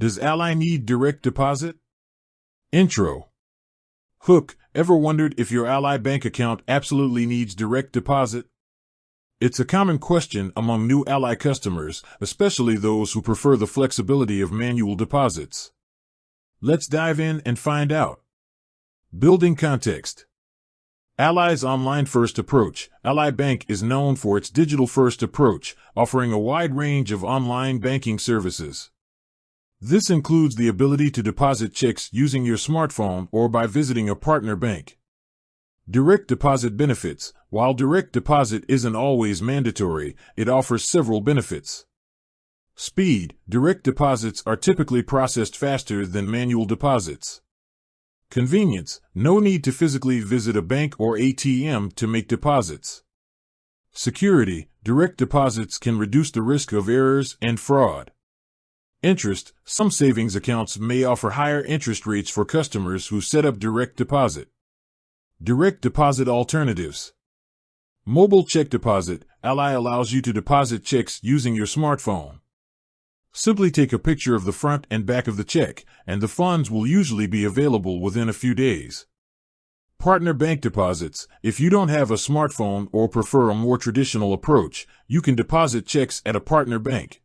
Does Ally need direct deposit? Intro. Hook, ever wondered if your Ally bank account absolutely needs direct deposit? It's a common question among new Ally customers, especially those who prefer the flexibility of manual deposits. Let's dive in and find out. Building context. Ally's online-first approach. Ally Bank is known for its digital-first approach, offering a wide range of online banking services. This includes the ability to deposit checks using your smartphone or by visiting a partner bank. Direct deposit benefits. While direct deposit isn't always mandatory, it offers several benefits. Speed. Direct deposits are typically processed faster than manual deposits. Convenience. No need to physically visit a bank or ATM to make deposits. Security. Direct deposits can reduce the risk of errors and fraud. Interest. Some savings accounts may offer higher interest rates for customers who set up direct deposit. Direct deposit alternatives. Mobile check deposit. Ally allows you to deposit checks using your smartphone. Simply take a picture of the front and back of the check, and the funds will usually be available within a few days. Partner bank deposits. If you don't have a smartphone or prefer a more traditional approach, you can deposit checks at a partner bank.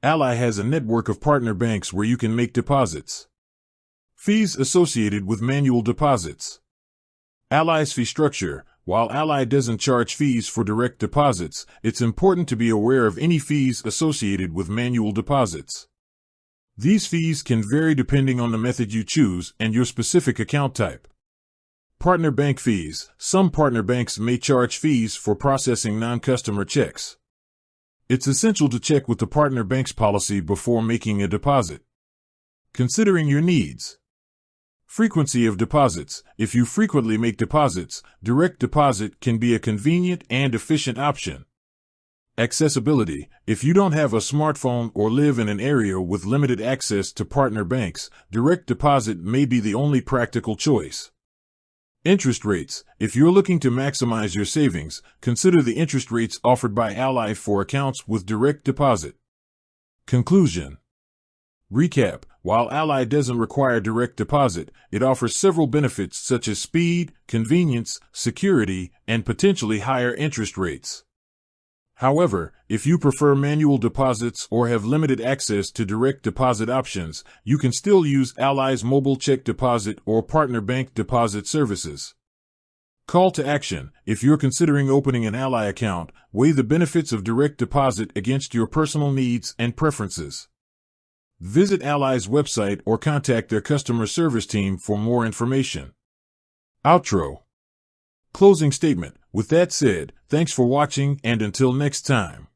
Ally has a network of partner banks where you can make deposits. Fees associated with manual deposits. Ally's fee structure. While Ally doesn't charge fees for direct deposits, it's important to be aware of any fees associated with manual deposits. These fees can vary depending on the method you choose and your specific account type. Partner bank fees. Some partner banks may charge fees for processing non-customer checks. It's essential to check with the partner bank's policy before making a deposit. Considering your needs. Frequency of deposits. If you frequently make deposits, direct deposit can be a convenient and efficient option. Accessibility. If you don't have a smartphone or live in an area with limited access to partner banks, direct deposit may be the only practical choice. Interest rates. If you're looking to maximize your savings, consider the interest rates offered by Ally for accounts with direct deposit. Conclusion. Recap. While Ally doesn't require direct deposit, it offers several benefits such as speed, convenience, security, and potentially higher interest rates. However, if you prefer manual deposits or have limited access to direct deposit options, you can still use Ally's mobile check deposit or partner bank deposit services. Call to action. If you're considering opening an Ally account, weigh the benefits of direct deposit against your personal needs and preferences. Visit Ally's website or contact their customer service team for more information. Outro. Closing statement. With that said, thanks for watching and until next time.